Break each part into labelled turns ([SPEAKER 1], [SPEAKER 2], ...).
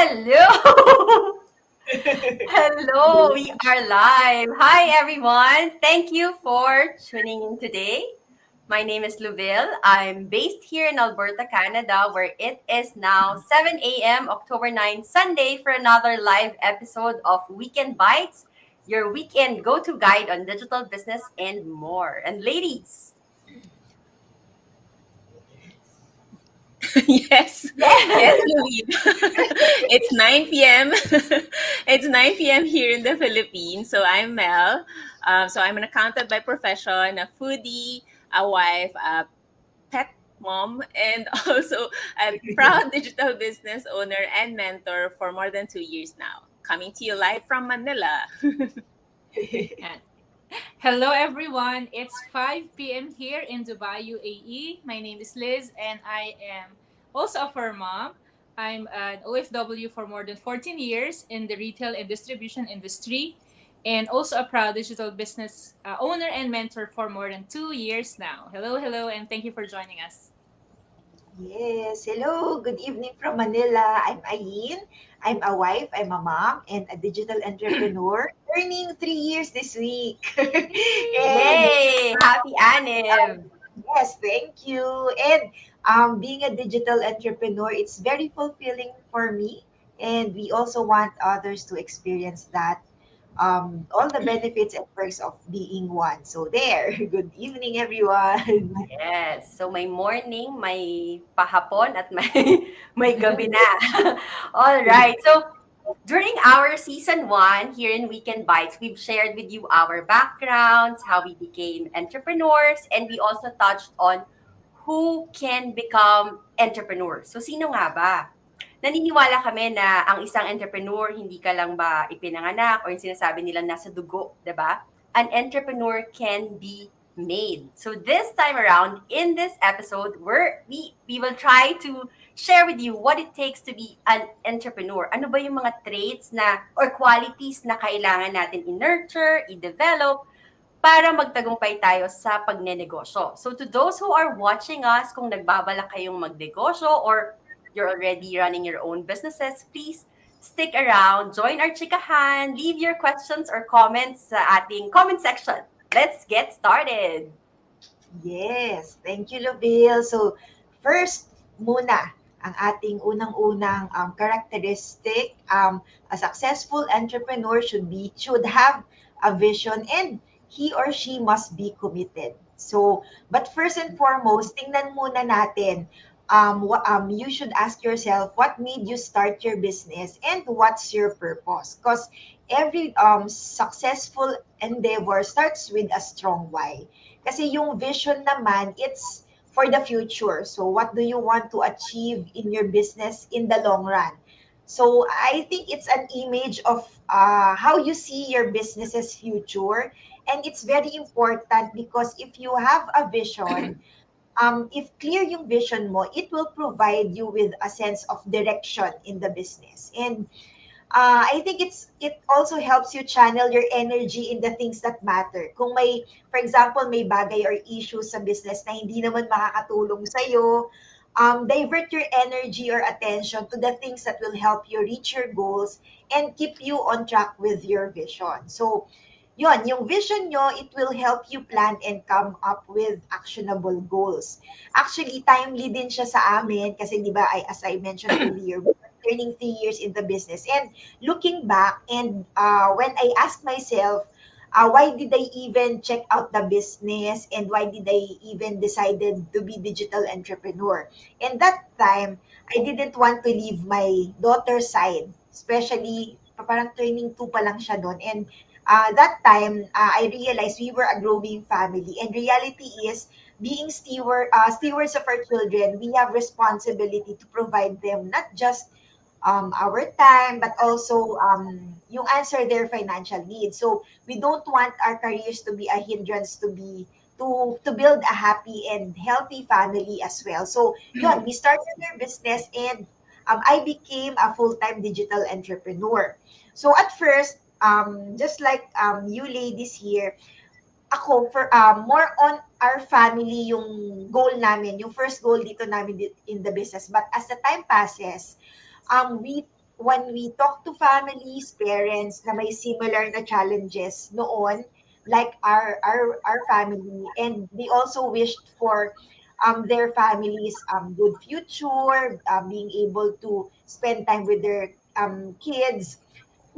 [SPEAKER 1] Hello! Hello, we are live. Hi, everyone. Thank you for tuning in today. My name is Luville. I'm based here in Alberta, Canada, where it is now 7 a.m., October 9th, Sunday, for another live episode of Weekend Bytes, your weekend go to guide on digital business and more. And ladies,
[SPEAKER 2] Yes, yes,
[SPEAKER 1] yes,
[SPEAKER 2] Louise. It's 9 p.m. It's 9 p.m. here in the Philippines. So I'm Mel. So I'm an accountant by profession, a foodie, a wife, a pet mom, and also a proud digital business owner and mentor for more than 2 years now. Coming to you live from Manila.
[SPEAKER 3] And hello everyone, it's 5 p.m. here in Dubai, UAE. My name is Liz and I am also a fur mom. I'm an OFW for more than 14 years in the retail and distribution industry and also a proud digital business owner and mentor for more than 2 years now. Hello, and thank you for joining us.
[SPEAKER 4] Yes. Hello. Good evening from Manila. I'm Ayin. I'm a wife, I'm a mom, and a digital entrepreneur. Turning 3 years this week. and
[SPEAKER 1] yay! Happy Anib!
[SPEAKER 4] yes, thank you. And being a digital entrepreneur, it's very fulfilling for me. And we also want others to experience that. All the benefits and perks of being one. So there. Good evening, everyone.
[SPEAKER 1] Yes. So may morning, may pahapon, at may may gabi na. All right. So during our season 1 here in Weekend Bites, we've shared with you our backgrounds, how we became entrepreneurs, and we also touched on who can become entrepreneurs. So sino nga ba? Naniniwala kami na ang isang entrepreneur hindi ka lang ba ipinanganak or yung sinasabi nilang nasa dugo, 'di ba? An entrepreneur can be made. So this time around in this episode, we will try to share with you what it takes to be an entrepreneur. Ano ba yung mga traits na or qualities na kailangan natin i-nurture, i-develop para magtagumpay tayo sa pagnenegosyo. So to those who are watching us, kung nagbabalak kayong magnegosyo or you're already running your own businesses, please stick around, join our chikahan, leave your questions or comments sa ating comment section. Let's get started!
[SPEAKER 4] Yes, thank you, Loville. So, first muna, ang ating unang-unang characteristic, a successful entrepreneur should have a vision and he or she must be committed. So, but first and foremost, tingnan muna natin, you should ask yourself what made you start your business and what's your purpose. Because every successful endeavor starts with a strong why. Kasi yung vision naman, it's for the future. So what do you want to achieve in your business in the long run? So I think it's an image of how you see your business's future. And it's very important because if you have a vision, if clear yung vision mo, it will provide you with a sense of direction in the business. And I think it also helps you channel your energy in the things that matter. Kung may, for example, may bagay or issues sa business na hindi naman makakatulong sa'yo, divert your energy or attention to the things that will help you reach your goals and keep you on track with your vision. So, yung vision nyo, it will help you plan and come up with actionable goals. Actually, timely din siya sa amin kasi di ba, as I mentioned earlier, we are turning 3 years in the business. And looking back, and when I asked myself, why did I even check out the business and why did I even decided to be digital entrepreneur? And that time, I didn't want to leave my daughter's side, especially parang turning 2 pa lang siya doon. And that time, I realized we were a growing family. And reality is, being stewards of our children, we have responsibility to provide them not just our time, but also yung answer their financial needs. So we don't want our careers to be a hindrance to build a happy and healthy family as well. So yun, we started our business and I became a full-time digital entrepreneur. So at first, just like you ladies here, ako for more on our family yung goal namin, yung first goal dito namin in the business. But as the time passes, we when we talk to families, parents na may similar na challenges noon, like our family, and they also wished for their families good future, being able to spend time with their kids,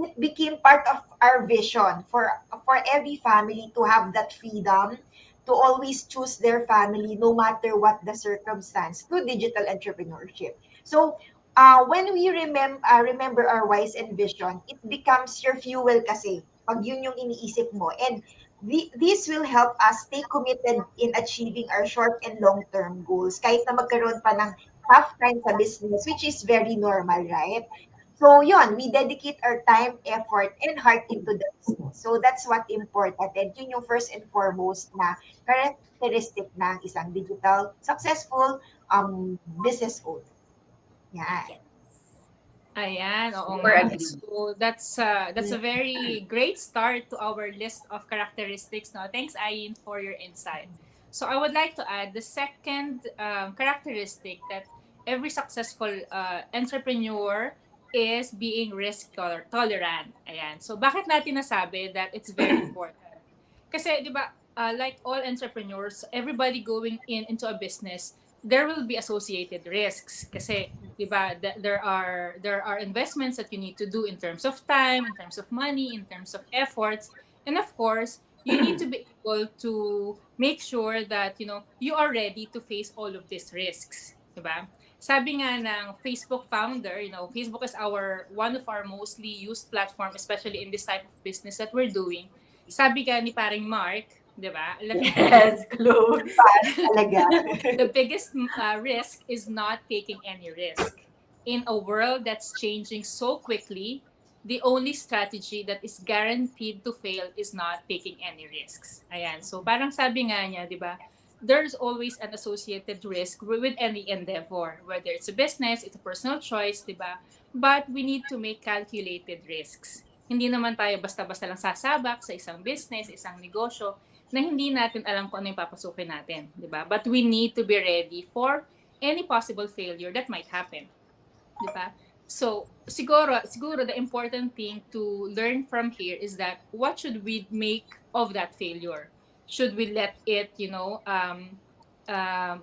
[SPEAKER 4] it became part of our vision for every family to have that freedom to always choose their family no matter what the circumstance through digital entrepreneurship. So when we remember our whys and vision, it becomes your fuel kasi pag yun yung iniisip mo. And this will help us stay committed in achieving our short and long-term goals kahit na magkaroon pa ng tough time sa business, which is very normal, right? So yun, we dedicate our time, effort, and heart into the business. So that's what important. And yun yung first and foremost na characteristic ng isang digital successful business owner. Yan.
[SPEAKER 1] Yes.
[SPEAKER 3] Ayan, oo
[SPEAKER 1] Super
[SPEAKER 3] nga.
[SPEAKER 1] agree.
[SPEAKER 3] So that's a very great start to our list of characteristics. No, thanks, Ayin, for your insight. So I would like to add the second characteristic that every successful entrepreneur is being tolerant. Ayan. So bakit natin nasabi that it's very important? Kasi, di ba, like all entrepreneurs, everybody going into a business, there will be associated risks. Kasi, di ba, there are investments that you need to do in terms of time, in terms of money, in terms of efforts. And of course, you need to be able to make sure that, you are ready to face all of these risks. Di ba? Sabi nga ng Facebook founder, Facebook is one of our mostly used platform, especially in this type of business that we're doing. Sabi ka ni paring Mark, di ba? Let me quote,
[SPEAKER 1] Yes, close.
[SPEAKER 4] Talaga.
[SPEAKER 3] the biggest risk is not taking any risk. In a world that's changing so quickly, the only strategy that is guaranteed to fail is not taking any risks. Ayan. So parang sabi nga niya, di ba? There's always an associated risk with any endeavor, whether it's a business, it's a personal choice, di ba? But we need to make calculated risks. Hindi naman tayo basta-basta lang sasabak sa isang business, isang negosyo, na hindi natin alam kung ano yung papasukin natin, di ba? But we need to be ready for any possible failure that might happen, di ba? So, siguro the important thing to learn from here is that what should we make of that failure? Should we let it,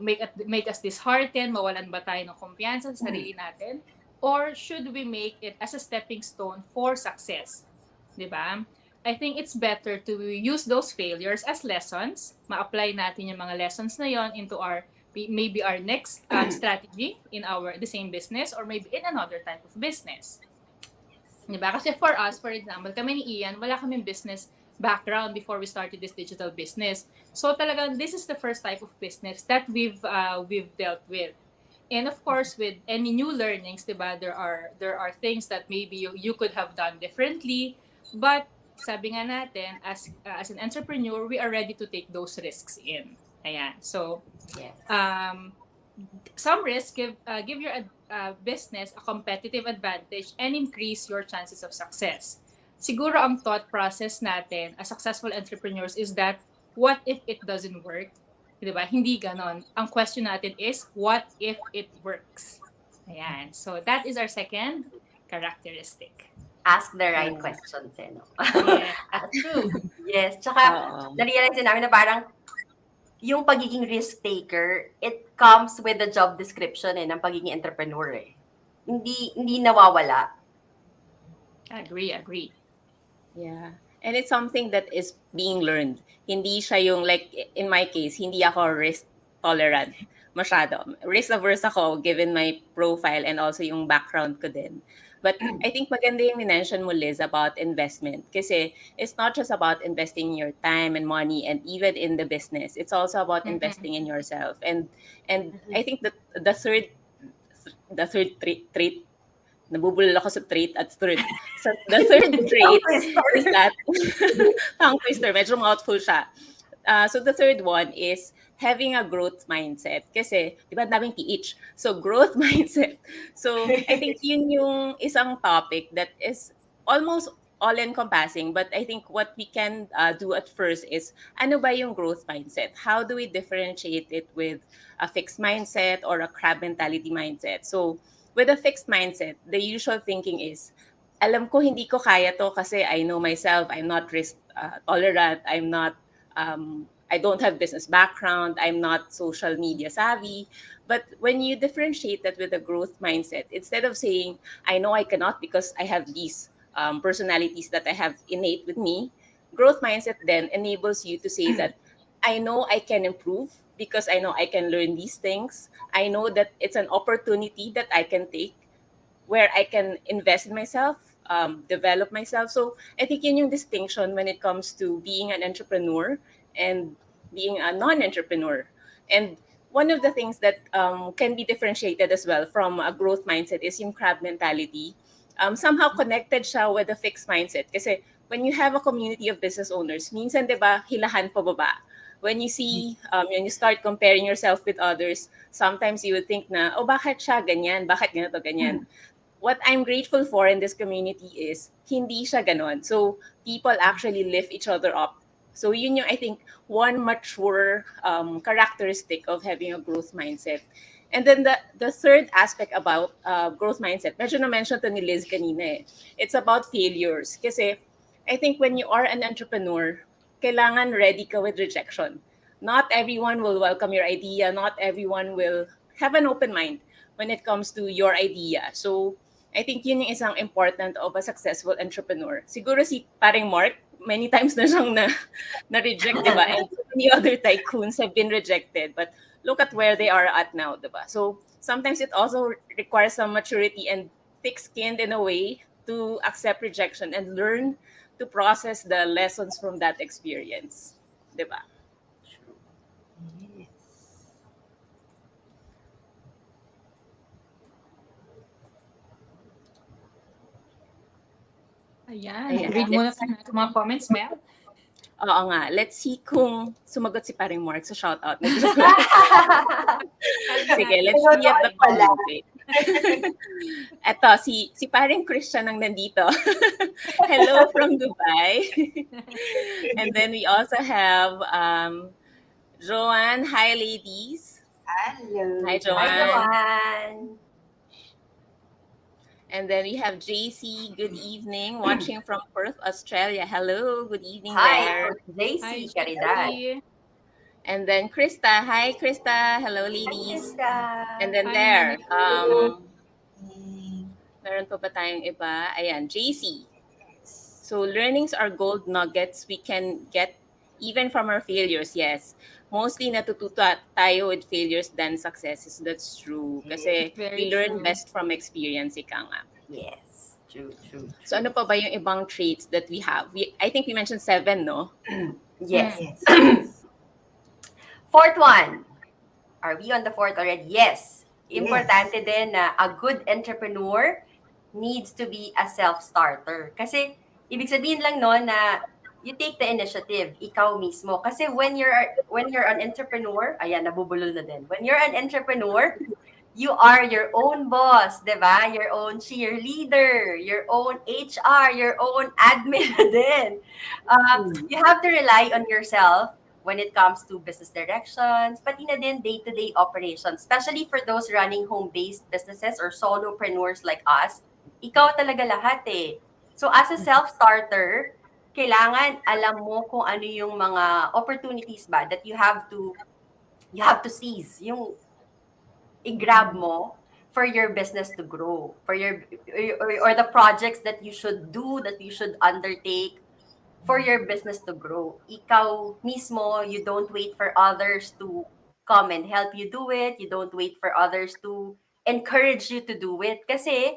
[SPEAKER 3] make us disheartened, mawalan ba tayo ng kumpiyansa sa sarili natin? Or should we make it as a stepping stone for success? Diba? I think it's better to use those failures as lessons. Ma-apply natin yung mga lessons na yon into maybe our next strategy in the same business or maybe in another type of business. Diba? Kasi for us, for example, kami ni Ian, wala kaming business background before we started this digital business. So talagang this is the first type of business that we've dealt with. And of course, with any new learnings, diba, there are things that maybe you could have done differently. But sabi nga natin, as an entrepreneur, we are ready to take those risks in. Ayan. So,
[SPEAKER 1] Yes.
[SPEAKER 3] some risks give your business a competitive advantage and increase your chances of success. Siguro ang thought process natin as successful entrepreneurs is that, what if it doesn't work? Diba? Hindi ganon. Ang question natin is, what if it works? Ayan. So that is our second characteristic.
[SPEAKER 1] Ask the right
[SPEAKER 2] Oh.
[SPEAKER 1] questions, no?
[SPEAKER 3] Yeah, that's true.
[SPEAKER 1] Yes, tsaka
[SPEAKER 2] Oo.
[SPEAKER 1] na-realize din namin na parang yung pagiging risk taker, it comes with the job description ng pagiging entrepreneur eh. Hindi nawawala.
[SPEAKER 3] Agree.
[SPEAKER 2] Yeah. And it's something that is being learned. Hindi siya yung, like, in my case, hindi ako risk tolerant masyado. Risk averse ako given my profile and also yung background ko din. But I think maganda yung minention mo, Liz, about investment. Kasi it's not just about investing your time and money and even in the business. It's also about investing in yourself. And I think that the third trait, nabubulol ako sa trait at third. So the third trait is that, tongue twister, medyo mouthful siya. So the third one is having a growth mindset. Kasi, di ba, daming PH. So, growth mindset. So, I think yun yung isang topic that is almost all-encompassing. But I think what we can do at first is, ano ba yung growth mindset? How do we differentiate it with a fixed mindset or a crab mentality mindset? So, with a fixed mindset, the usual thinking is, alam ko hindi ko kaya to kasi I know myself, I'm not risk tolerant, I don't have business background, I'm not social media savvy. But when you differentiate that with a growth mindset, instead of saying, I know I cannot because I have these personalities that I have innate with me, growth mindset then enables you to say that I know I can improve because I know I can learn these things. I know that it's an opportunity that I can take where I can invest in myself, develop myself. So I think yun yung distinction when it comes to being an entrepreneur and being a non-entrepreneur. And one of the things that can be differentiated as well from a growth mindset is yung crab mentality. Somehow connected siya with a fixed mindset. Kasi when you have a community of business owners, minsan 'di ba hilahan pababa. When you see, when you start comparing yourself with others, sometimes you would think na, oh, bakit siya ganyan? Bakit ganito, ganyan? What I'm grateful for in this community is hindi siya ganon. So people actually lift each other up. So yun yung I think one mature characteristic of having a growth mindset. And then the third aspect about growth mindset, medyo na-mention to ni Liz kanina eh. It's about failures. Kasi I think when you are an entrepreneur, kailangan ready ka with rejection. Not everyone will welcome your idea. Not everyone will have an open mind when it comes to your idea. So I think yun yung isang important of a successful entrepreneur. Siguro si paring Mark, many times na siyang na-reject, di ba? And so many other tycoons have been rejected. But look at where they are at now, di ba? So sometimes it also requires some maturity and thick-skinned in a way to accept rejection and learn to process the lessons from that experience. Di ba?
[SPEAKER 4] Yes.
[SPEAKER 3] Ayan.
[SPEAKER 2] Ayan.
[SPEAKER 3] Read muna tayo natin mga comments, Mel.
[SPEAKER 2] Oo nga. Let's see kung sumagot si paring Mark sa shoutout. Sige, let's see at the comments. Eto, si paring Christian ang nandito. Hello from Dubai. And then we also have Joanne. Hi, ladies.
[SPEAKER 4] Hello.
[SPEAKER 2] Hi,
[SPEAKER 1] Hi,
[SPEAKER 2] Joanne.
[SPEAKER 1] Joanne.
[SPEAKER 2] And then we have JC. Good evening. Watching from Perth, Australia. Hello. Good evening
[SPEAKER 1] Hi,
[SPEAKER 2] there.
[SPEAKER 1] JC
[SPEAKER 3] Hi,
[SPEAKER 1] Caridad.
[SPEAKER 3] JC.
[SPEAKER 2] And then Krista. Hi, Krista. Hello,
[SPEAKER 1] Hi,
[SPEAKER 2] ladies.
[SPEAKER 1] Krista.
[SPEAKER 2] And then
[SPEAKER 3] Hi,
[SPEAKER 2] there,
[SPEAKER 3] Manny.
[SPEAKER 2] meron pa ba tayong iba? Ayan, JC. So learnings are gold nuggets we can get even from our failures, yes. Mostly natututo tayo with failures than successes. That's true. Kasi we
[SPEAKER 3] Very
[SPEAKER 2] learn
[SPEAKER 3] true.
[SPEAKER 2] best from experience, ika nga.
[SPEAKER 1] Yes, true.
[SPEAKER 2] So ano pa ba yung ibang traits that we have? I think we mentioned 7, no?
[SPEAKER 1] Yes.
[SPEAKER 4] Yes.
[SPEAKER 1] Fourth one. Are we on the fourth already? Yes. Importante din na a good entrepreneur needs to be a self-starter. Kasi, ibig sabihin lang no na you take the initiative, ikaw mismo. Kasi when you're an entrepreneur, ayan, nabubulol na din. When you're an entrepreneur, you are your own boss, di ba? Your own cheerleader, your own HR, your own admin na din. You have to rely on yourself when it comes to business directions, pati na din day-to-day operations, especially for those running home-based businesses or solopreneurs like us, ikaw talaga lahat eh. So as a self-starter, kailangan alam mo kung ano yung mga opportunities ba that you have to seize, yung i-grab mo for your business to grow, for your or the projects that you should do, that you should undertake for your business to grow. Ikaw mismo, you don't wait for others to come and help you do it. You don't wait for others to encourage you to do it. Kasi,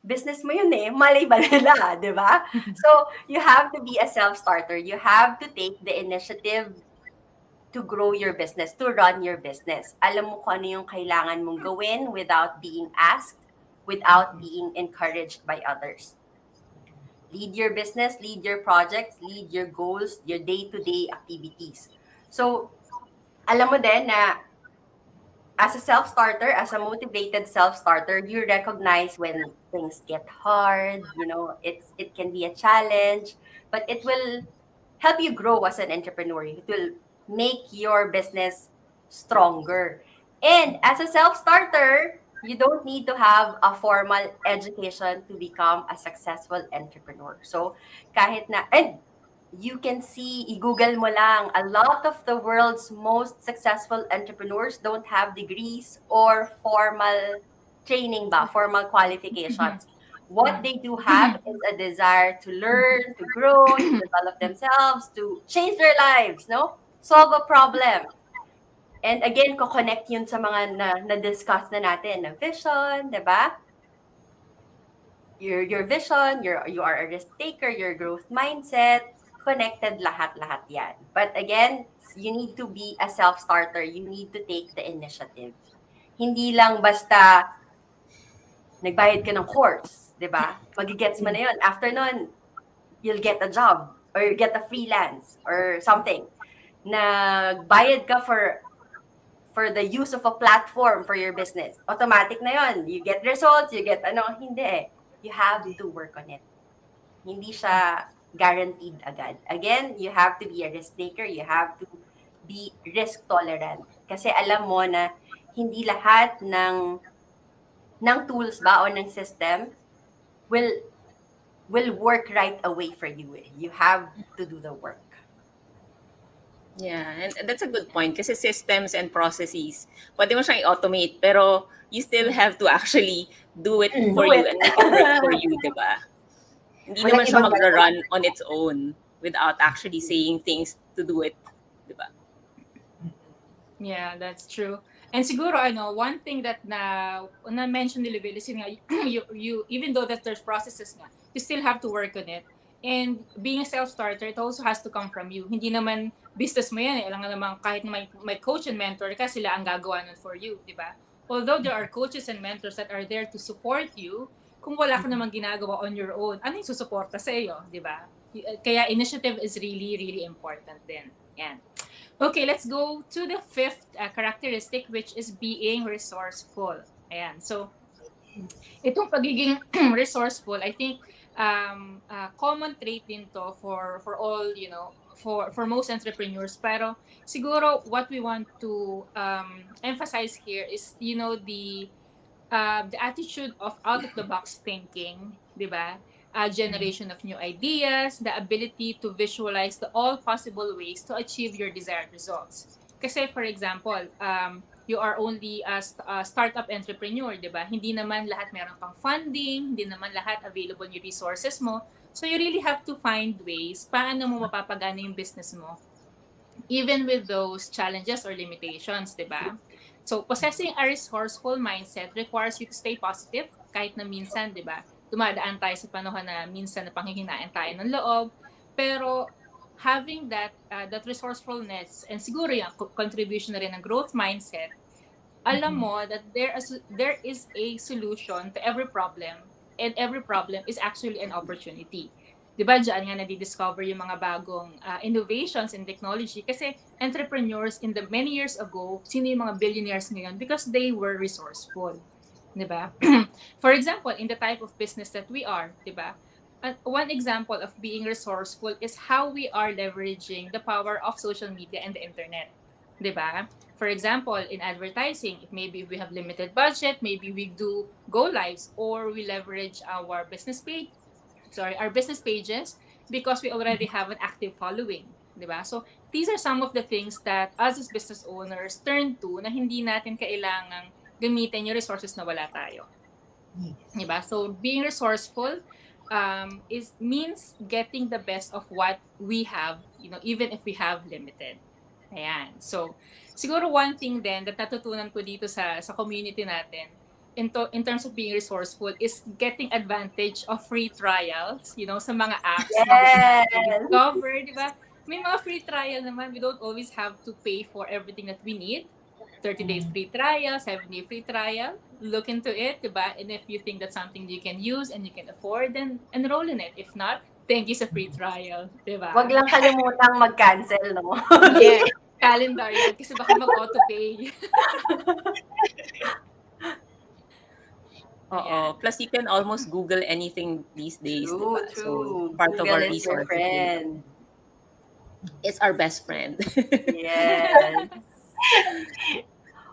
[SPEAKER 1] business mo yun eh. Malay ba nila, di ba? So, you have to be a self-starter. You have to take the initiative to grow your business, to run your business. Alam mo kung ano yung kailangan mong gawin without being asked, without being encouraged by others. Lead your business, lead your projects, lead your goals, your day-to-day activities. So, alam mo din na as a self-starter, as a motivated self-starter, you recognize when things get hard, it can be a challenge, but it will help you grow as an entrepreneur. It will make your business stronger. And as a self-starter, you don't need to have a formal education to become a successful entrepreneur. So, kahit na, and you can see, i-google mo lang, a lot of the world's most successful entrepreneurs don't have degrees or formal training ba, formal qualifications. What they do have is a desire to learn, to grow, to develop themselves, to change their lives, no? Solve a problem. And again, ko-connect yun sa mga na-discuss na natin, na vision, di ba? Your vision, you are a risk taker, your growth mindset, connected lahat-lahat yan. But again, you need to be a self-starter. You need to take the initiative. Hindi lang basta nagbayad ka ng course, di ba? Magigets mo na yun. After nun, you'll get a job or you get a freelance or something. Nagbayad ka for the use of a platform for your business. Automatic na yon. You get results, you get hindi eh. You have to work on it. Hindi siya guaranteed agad. Again, you have to be a risk taker. You have to be risk tolerant. Kasi alam mo na hindi lahat ng tools ba o ng system will work right away for you. You have to do the work.
[SPEAKER 2] Yeah, and that's a good point kasi systems and processes, pwede mo siyang i-automate pero you still have to actually do it for
[SPEAKER 1] Do
[SPEAKER 2] you
[SPEAKER 1] it.
[SPEAKER 2] and make it work for you, di ba? Hindi
[SPEAKER 4] Walang
[SPEAKER 2] naman siya
[SPEAKER 4] ibang
[SPEAKER 2] magra-run on its own without actually saying things to do it, di ba?
[SPEAKER 3] Yeah, that's true. And siguro one thing that na mention ni Level is yun nga, you even though that there's processes nga, you still have to work on it. And being a self-starter, it also has to come from you. Hindi naman business mo yan eh. Alam nga naman, kahit may coach and mentor ka, sila ang gagawa nun for you, di ba? Although there are coaches and mentors that are there to support you, kung wala ka naman ginagawa on your own, ano yung susuporta sa iyo, di ba? Kaya initiative is really, really important din. Yan. Okay, let's go to the fifth characteristic, which is being resourceful. Ayan. So, itong pagiging resourceful, I think common trait din to for all, for most entrepreneurs. Pero siguro what we want to emphasize here is, the attitude of out of the box thinking, di ba? Generation of new ideas, the ability to visualize the all possible ways to achieve your desired results. Kasi for example, you are only a startup entrepreneur, di ba? Hindi naman lahat meron pang funding, hindi naman lahat available yung resources mo. So you really have to find ways paano mo mapapagana yung business mo even with those challenges or limitations, di ba? So, possessing a resourceful mindset requires you to stay positive kahit na minsan, di ba? Dumadaan tayo sa panahon na minsan na panghihinaan tayo ng loob. Pero having that resourcefulness and siguro yung contribution na rin ng growth mindset, alam mo that there is a solution to every problem and every problem is actually an opportunity. Diba, dyan nga nadi-discover yung mga bagong innovations in technology kasi entrepreneurs in the many years ago, sino yung mga billionaires ngayon? Because they were resourceful. Diba? For example, in the type of business that we are, diba? One example of being resourceful is how we are leveraging the power of social media and the internet. Diba? For example, in advertising, maybe if we have limited budget, maybe we do go lives or we leverage our business pages because we already have an active following, di ba? So, these are some of the things that us as business owners turn to na hindi natin kailangang gamitin yung resources na wala tayo. Di ba? So, being resourceful means getting the best of what we have, even if we have limited. Ayan. So, siguro one thing din that natutunan ko dito sa community natin, in terms of being resourceful is getting advantage of free trials, sa mga apps na gusto natin discover, di ba? May mga free trial naman. We don't always have to pay for everything that we need. 30 days free trial, 7-day free trial. Look into it, di ba? And if you think that's something you can use and you can afford, then enroll in it. If not, thank you sa free trial, di ba?
[SPEAKER 1] Wag lang kalimutang mag-cancel, no?
[SPEAKER 3] Yeah, calendar yan kasi baka mag-auto-pay.
[SPEAKER 2] Oo. Plus, you can almost Google anything these days,
[SPEAKER 1] True,
[SPEAKER 2] diba?
[SPEAKER 1] true.
[SPEAKER 2] So, part
[SPEAKER 1] Google
[SPEAKER 2] of our
[SPEAKER 1] is your
[SPEAKER 2] resources.
[SPEAKER 1] friend.
[SPEAKER 2] It's our best friend.
[SPEAKER 1] Yes.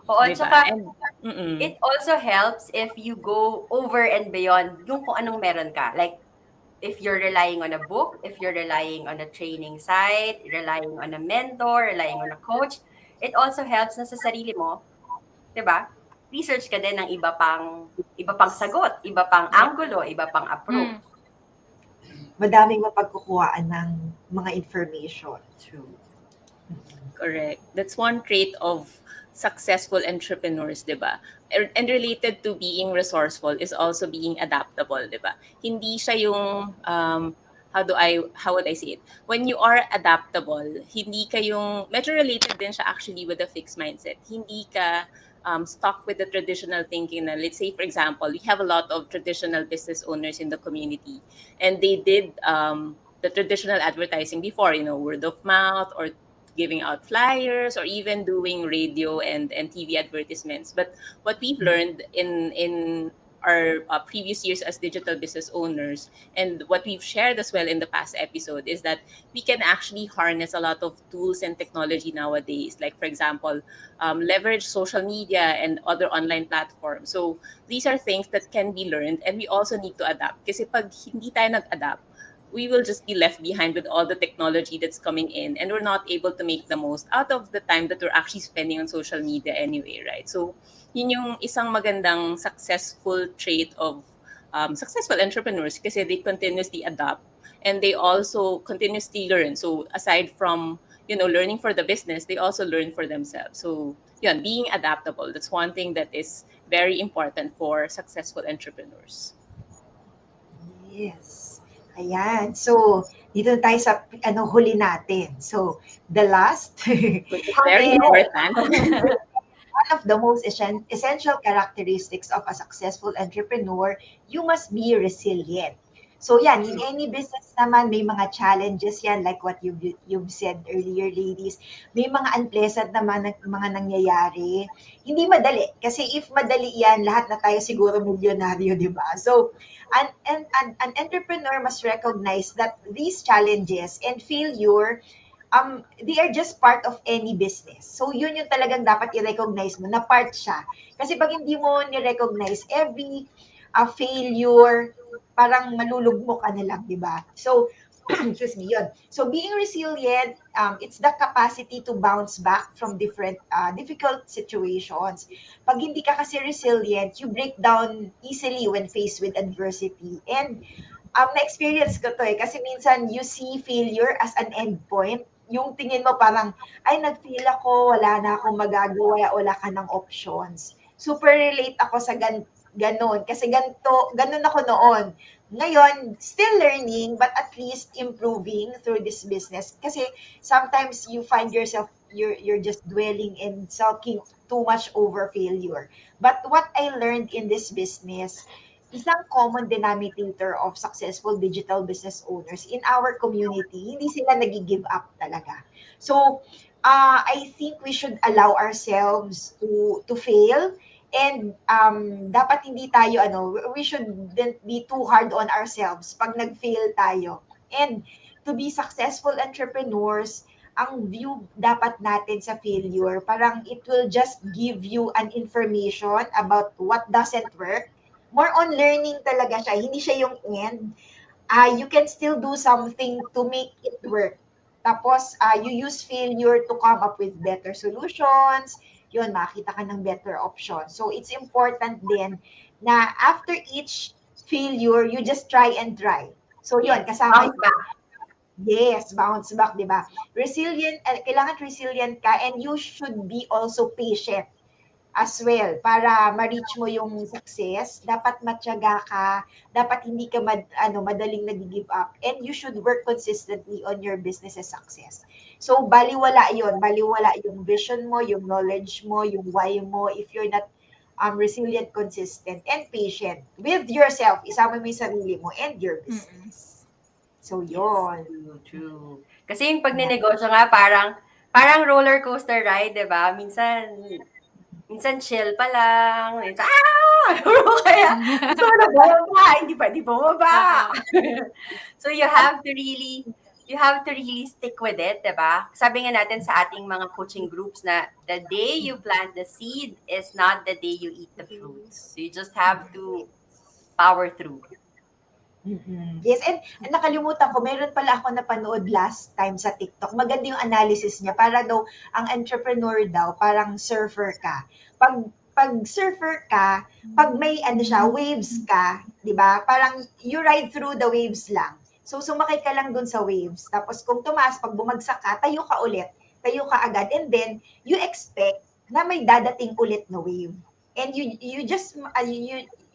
[SPEAKER 1] Oo,
[SPEAKER 2] Diba?
[SPEAKER 1] tsaka,
[SPEAKER 2] And, Mm-mm.
[SPEAKER 1] It also helps if you go over and beyond yung kung anong meron ka. Like, if you're relying on a book, if you're relying on a training site, relying on a mentor, relying on a coach, it also helps na sa sarili mo, 'di ba? Research ka din ng iba pang sagot, iba pang
[SPEAKER 2] Right.
[SPEAKER 1] anggulo, iba pang approach.
[SPEAKER 3] Mm.
[SPEAKER 4] Madaming mapagkukuhaan ng mga information.
[SPEAKER 1] True.
[SPEAKER 2] Correct. That's one trait of successful entrepreneurs, 'di ba? And related to being resourceful is also being adaptable, 'di ba? Hindi siya yung how would I say it? When you are adaptable, hindi ka yung medyo related din siya actually with the fixed mindset. Hindi ka stuck with the traditional thinking na, let's say for example, we have a lot of traditional business owners in the community and they did the traditional advertising before, word of mouth or giving out flyers or even doing radio and TV advertisements. But what we've learned in our previous years as digital business owners and what we've shared as well in the past episode is that we can actually harness a lot of tools and technology nowadays, like for example leverage social media and other online platforms. So these are things that can be learned and we also need to adapt kasi pag hindi tayo nag-adapt, we will just be left behind with all the technology that's coming in and we're not able to make the most out of the time that we're actually spending on social media anyway, right? So yun yung isang magandang successful trait of successful entrepreneurs kasi they continuously adapt and they also continuously learn. So aside from learning for the business, they also learn for themselves. So yun, being adaptable, that's one thing that is very important for successful entrepreneurs.
[SPEAKER 4] Yes. Ayan. So, dito na tayo sa huli natin. So, the last
[SPEAKER 2] Which is very
[SPEAKER 4] is
[SPEAKER 2] important.
[SPEAKER 4] one of the most essential characteristics of a successful entrepreneur, you must be resilient. So yan, in any business naman, may mga challenges yan, like what you've said earlier, ladies. May mga unpleasant naman mga nangyayari. Hindi madali. Kasi if madali yan, lahat na tayo siguro milyonaryo, di ba? So, an entrepreneur must recognize that these challenges and failure they are just part of any business. So, yun yung talagang dapat i-recognize mo na part siya. Kasi pag hindi mo ni-recognize every failure, parang malulugmo ka na lang, di ba? So, excuse me, yun. So, being resilient, it's the capacity to bounce back from different difficult situations. Pag hindi ka kasi resilient, you break down easily when faced with adversity. And na-experience ko to kasi minsan you see failure as an end point. Yung tingin mo parang, ay, nag-fail ako, wala na akong magagawa, wala ka ng options. Super relate ako sa ganon. Kasi ganon ako noon. Ngayon, still learning, but at least improving through this business. Kasi sometimes you find yourself, you're just dwelling and sulking too much over failure. But what I learned in this business, isang common denominator of successful digital business owners in our community, hindi sila nag-give up talaga. So, I think we should allow ourselves to fail and dapat hindi tayo we shouldn't be too hard on ourselves pag nag-fail tayo. And to be successful entrepreneurs, ang view dapat natin sa failure, parang it will just give you an information about what doesn't work. More on learning talaga siya. Hindi siya yung end. You can still do something to make it work. Tapos, you use failure to come up with better solutions. Yun, makita ka ng better options. So, it's important din na after each failure, you just try and try. So, yun,
[SPEAKER 1] Yes,
[SPEAKER 4] kasama
[SPEAKER 1] bounce back.
[SPEAKER 4] yes, bounce back, di ba? Resilient, kailangan resilient ka and you should be also patient as well para ma-reach mo yung success. Dapat matyaga ka, dapat hindi ka madaling nag-give up, and you should work consistently on your business's success. So, baliwala yung vision mo, yung knowledge mo, yung why mo, if you're not resilient, consistent, and patient with yourself, isama mo yung sarili mo and your
[SPEAKER 3] Mm-mm.
[SPEAKER 4] business. So,
[SPEAKER 1] Yes,
[SPEAKER 4] yon.
[SPEAKER 1] true. Kasi yung pagninegosyo nga, parang roller coaster ride, 'di ba? Minsan chill pa lang, minsan, kaya gusto mo na bumaba, hindi pa, di bumaba.
[SPEAKER 3] Oo.
[SPEAKER 1] So you have to really you have to really stick with it, diba? Sabi nga natin sa ating mga coaching groups na the day you plant the seed is not the day you eat the fruits. You just have to power through.
[SPEAKER 4] Yes, and nakalimutan ko, meron pala ako napanood last time sa TikTok. Maganda yung analysis niya. Para daw, ang entrepreneur daw, parang surfer ka. Pag surfer ka, pag may ano siya, waves ka, di ba? Parang you ride through the waves lang. So, sumakay ka lang dun sa waves. Tapos kung tumaas, pag bumagsak ka, tayo ka ulit. Tayo ka agad. And then, you expect na may dadating ulit na wave. And you just,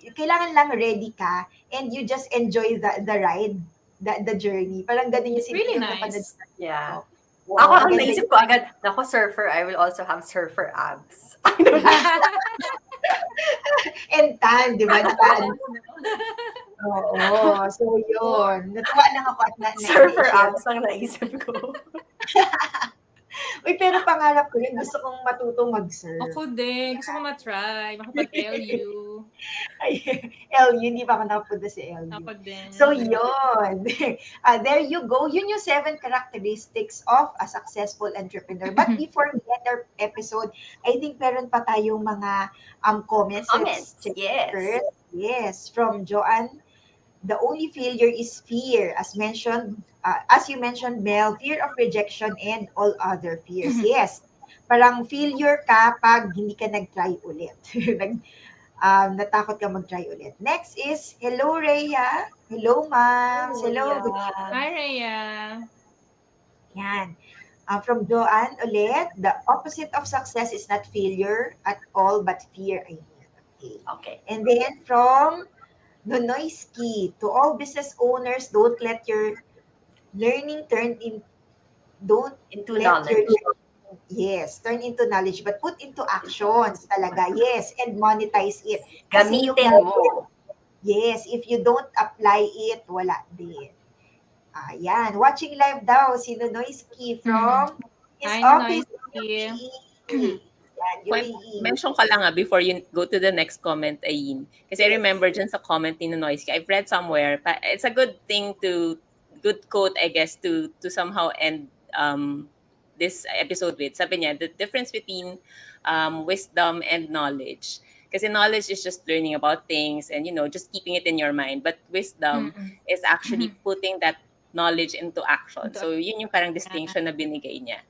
[SPEAKER 4] kailangan lang ready ka and you just enjoy the ride, the journey. Parang ganun yung
[SPEAKER 3] It's really
[SPEAKER 4] yung napanood
[SPEAKER 3] nice.
[SPEAKER 1] Yeah.
[SPEAKER 4] ko.
[SPEAKER 1] Ako,
[SPEAKER 4] Wow,
[SPEAKER 1] ang
[SPEAKER 4] maganda
[SPEAKER 1] naisip
[SPEAKER 4] yun.
[SPEAKER 1] ko agad, nako, surfer, I will also have surfer abs. I don't know.
[SPEAKER 4] And tan, di ba?
[SPEAKER 3] Balance, no?
[SPEAKER 4] Oo. So, yun. Natuwa lang ako at
[SPEAKER 1] Surfer
[SPEAKER 4] na-share.
[SPEAKER 1] abs ang naisip ko.
[SPEAKER 4] Uy, pero pangarap ko yun. Gusto kong matutong mag-surf.
[SPEAKER 3] Ako din. Gusto ko matry. Makapag-LU.
[SPEAKER 4] Ay, LU, hindi pa ako nakapunta sa LU.
[SPEAKER 3] Ako din.
[SPEAKER 4] So, yun. There you go. Yun yung 7 characteristics of a successful entrepreneur. But before we end our episode, I think meron pa tayong mga comments. Let's
[SPEAKER 1] Comments,
[SPEAKER 4] check
[SPEAKER 1] yes.
[SPEAKER 4] first. Yes, from Joanne. The only failure is fear, as you mentioned, Mel, fear of rejection and all other fears. Yes, parang failure ka pag hindi ka nag-try ulit. Natakot ka mag-try ulit. Next is, hello, Rhea. Hello, ma'am. Hello. Good
[SPEAKER 1] Yeah.
[SPEAKER 3] Hi, Rhea.
[SPEAKER 4] Yan. From Joanne ulit, the opposite of success is not failure at all, but fear. I mean. Okay.
[SPEAKER 1] Okay.
[SPEAKER 4] And then from Nonoyski, to all business owners, don't let your learning don't
[SPEAKER 1] Into
[SPEAKER 4] let your
[SPEAKER 1] knowledge.
[SPEAKER 4] turn into knowledge, but put into actions talaga. Yes, and monetize it. Kasi yung
[SPEAKER 1] Gamitin mo.
[SPEAKER 4] yes, if you don't apply it, wala din. Ayan, watching live daw si Nonoyski from his
[SPEAKER 3] Hi,
[SPEAKER 4] office.
[SPEAKER 3] Nonoyski.
[SPEAKER 4] Yan,
[SPEAKER 2] Mention ka lang before you go to the next comment, Ayin. Kasi I remember dyan sa comment ni Noisky, I've read somewhere, it's a good thing good quote, I guess, to somehow end this episode with. Sabi niya, the difference between wisdom and knowledge. Kasi knowledge is just learning about things and, just keeping it in your mind. But wisdom is actually putting that knowledge into action. So, yun yung parang distinction na binigay niya.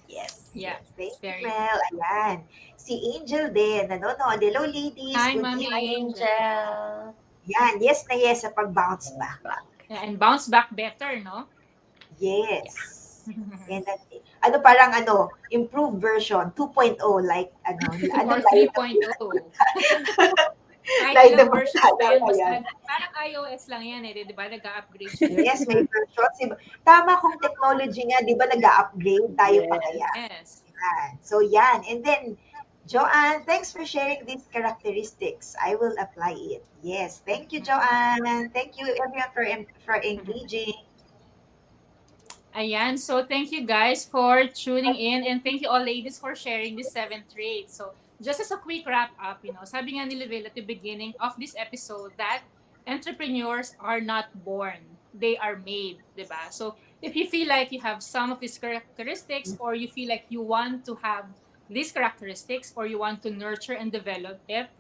[SPEAKER 1] Yes.
[SPEAKER 3] Yeah.
[SPEAKER 4] Thank you,
[SPEAKER 3] Very
[SPEAKER 4] Mel. Ayan. Si Angel din, nanonood. Hello, ladies.
[SPEAKER 3] Hi,
[SPEAKER 4] Good
[SPEAKER 3] Mami
[SPEAKER 4] evening.
[SPEAKER 1] Angel.
[SPEAKER 4] Yan, yes na yes sa pag-bounce back.
[SPEAKER 3] Yeah, and bounce back better, no?
[SPEAKER 4] Yes. And that, parang improved version, 2.0, like,
[SPEAKER 3] Or 3.0. Kahit
[SPEAKER 4] Like the
[SPEAKER 3] ilang versions pa yan, basta
[SPEAKER 4] ayan.
[SPEAKER 3] parang iOS lang yan di ba? Nag-upgrade siya.
[SPEAKER 4] Yes, may versions. Tama kung technology nga, di ba nag-upgrade tayo pa kaya?
[SPEAKER 3] Yes.
[SPEAKER 4] Yan. So, yan. And then, Joanne, thanks for sharing these characteristics. I will apply it. Yes. Thank you, Joanne. Thank you, everyone, for engaging.
[SPEAKER 3] Ayan. So, thank you guys for tuning in and thank you all ladies for sharing these 7 traits. So, just as a quick wrap up, sabi nga ni Leville at the beginning of this episode that entrepreneurs are not born. They are made, diba? So, if you feel like you have some of these characteristics or you feel like you want to have these characteristics or you want to nurture and develop it,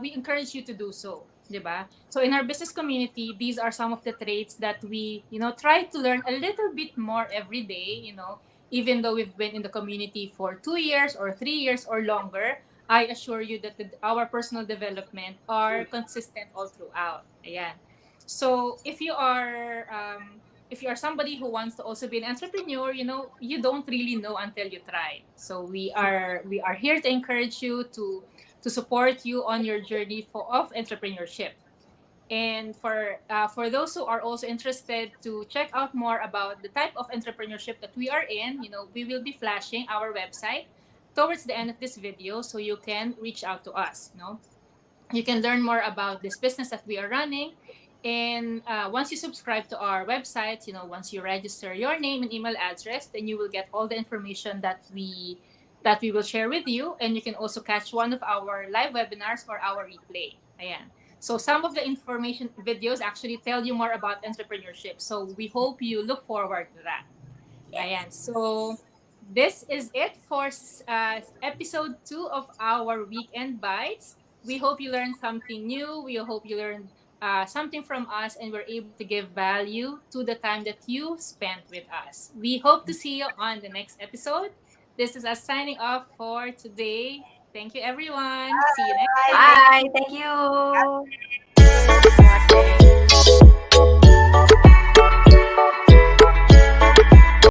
[SPEAKER 3] we encourage you to do so, diba? So, in our business community, these are some of the traits that we, try to learn a little bit more every day, even though we've been in the community for 2 years or 3 years or longer, I assure you that our personal development are consistent all throughout. Ayan. So if you are somebody who wants to also be an entrepreneur, you don't really know until you try. So we are here to encourage you to support you on your journey of entrepreneurship. And for those who are also interested to check out more about the type of entrepreneurship that we are in, we will be flashing our website towards the end of this video so you can reach out to us. You can learn more about this business that we are running. And once you subscribe to our website, once you register your name and email address, then you will get all the information that we will share with you. And you can also catch one of our live webinars or our replay. Ayan. So some of the information videos actually tell you more about entrepreneurship. So we hope you look forward to that.
[SPEAKER 1] Yes.
[SPEAKER 3] Ayan. So this is it for episode 2 of our Weekend Bites. We hope you learned something new. We hope you learned something from us and we're able to give value to the time that you spent with us. We hope to see you on the next episode. This is us signing off for today. Thank you, everyone. See you next
[SPEAKER 4] Bye. Thank
[SPEAKER 3] time.
[SPEAKER 1] Bye. Thank you.